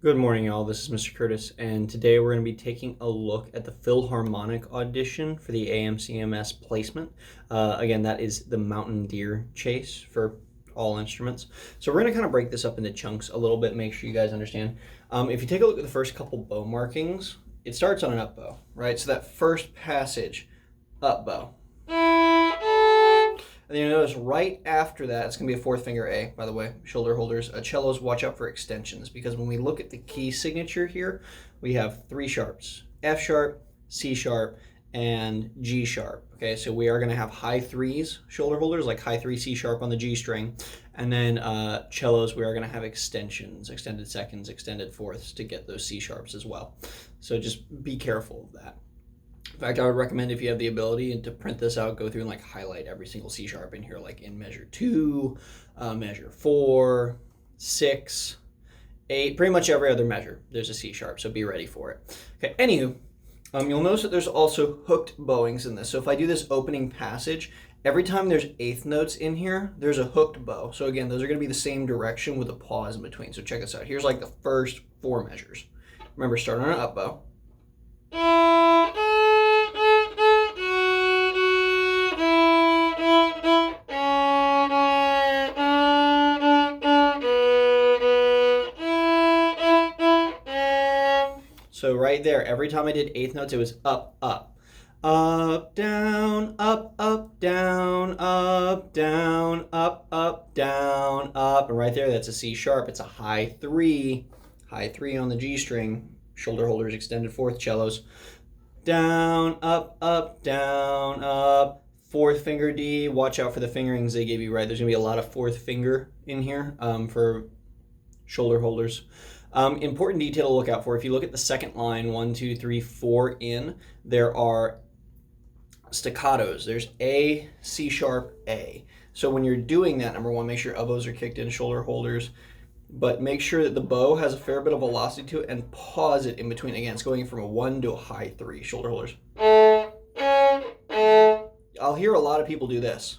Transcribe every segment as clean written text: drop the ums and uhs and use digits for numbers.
Good morning, y'all. This is Mr. Curtis, and today we're going to be taking a look at the Philharmonic audition for the AMCMS placement. Again, that is the Mountain Deer Chase for all instruments. So we're going to kind of break this up into chunks a little bit, make sure you guys understand. If you take a look at the first couple bow markings, it starts on an up bow, right? So that first passage, up bow. And then you notice right after that, it's going to be a fourth finger A, by the way, shoulder holders. Cellos, watch out for extensions, because when we look at the key signature here, we have three sharps, F sharp, C sharp, and G sharp. Okay, so we are going to have high threes shoulder holders, like high three C sharp on the G string. And then cellos, we are going to have extensions, extended seconds, extended fourths to get those C sharps as well. So just be careful of that. In fact, I would recommend, if you have the ability to print this out, go through and like highlight every single C sharp in here, like in measure 2, measure 4, 6, 8, pretty much every other measure there's a C sharp, so be ready for it. Okay, anywho, you'll notice that there's also hooked bowings in this. So if I do this opening passage, every time there's eighth notes in here, there's a hooked bow. So again, those are going to be the same direction with a pause in between. So check this out. Here's like the first 4 measures. Remember, start on an up bow. So right there, every time I did eighth notes, it was up, up. Up, down, up, down, up, down, up, down, up. And right there, that's a C sharp. It's a high 3 on the G string. Shoulder holders, extended fourth, cellos. Down, up, down, up. Fourth finger D. Watch out for the fingerings they gave you, right? There's going to be a lot of fourth finger in here for shoulder holders. Important detail to look out for. If you look at the second line, 1, 2, 3, 4 in, there are staccatos. There's A, C sharp, A. So when you're doing that, number one, make sure elbows are kicked in, shoulder holders, but make sure that the bow has a fair bit of velocity to it and pause it in between. Again, it's going from a 1 to a high 3, shoulder holders. I'll hear a lot of people do this.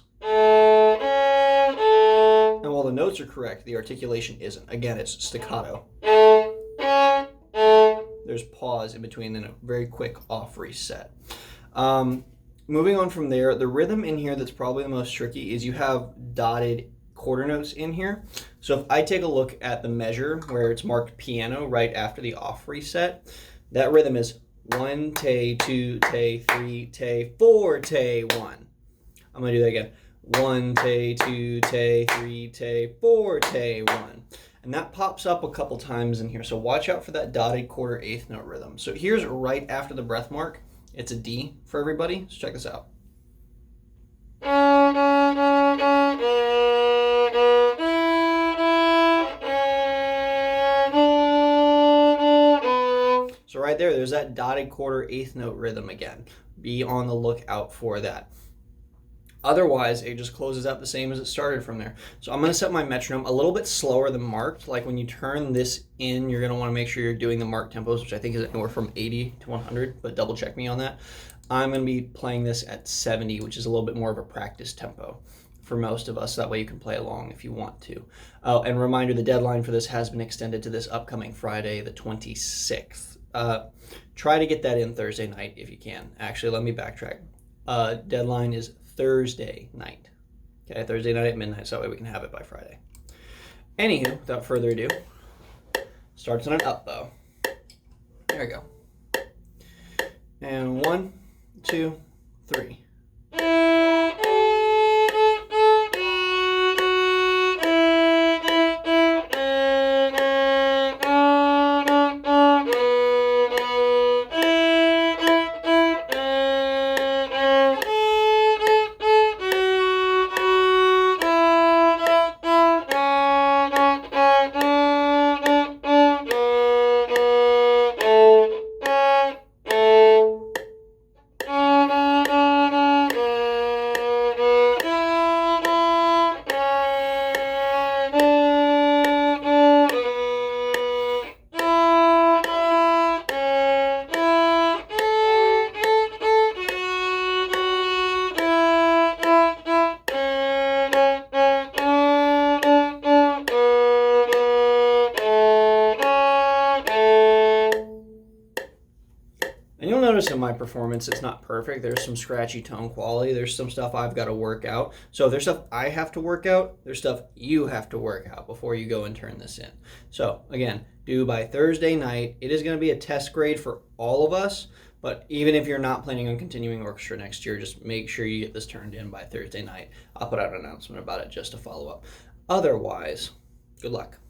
And while the notes are correct, the articulation isn't. Again, it's staccato. There's pause in between, then a very quick off reset. Moving on from there, the rhythm in here that's probably the most tricky is you have dotted quarter notes in here. So if I take a look at the measure where it's marked piano right after the off reset, that rhythm is 1, te, 2, te, 3, te, 4, te, 1. I'm going to do that again. 1, te, 2, te, 3, te, 4, te, 1. And that pops up a couple times in here. So watch out for that dotted quarter eighth note rhythm. So here's right after the breath mark. It's a D for everybody. So check this out. So right there's that dotted quarter eighth note rhythm again. Be on the lookout for that. Otherwise, it just closes out the same as it started from there. So I'm going to set my metronome a little bit slower than marked. Like when you turn this in, you're going to want to make sure you're doing the marked tempos, which I think is anywhere from 80 to 100, but double check me on that. I'm going to be playing this at 70, which is a little bit more of a practice tempo for most of us. That way you can play along if you want to. Oh, and reminder, the deadline for this has been extended to this upcoming Friday, the 26th. Try to get that in Thursday night if you can. Actually, let me backtrack. Deadline is Thursday night. Okay, Thursday night at midnight, so that way we can have it by Friday. Anywho, without further ado, starts on an up bow. There we go. And 1, 2, 3. notice in my performance it's not perfect. There's some scratchy tone quality. There's some stuff I've got to work out. So if there's stuff I have to work out, there's stuff you have to work out before you go and turn this in. So again, due by Thursday night. It is going to be a test grade for all of us, but even if you're not planning on continuing orchestra next year, just make sure you get this turned in by Thursday night. I'll put out an announcement about it just to follow up. Otherwise, good luck.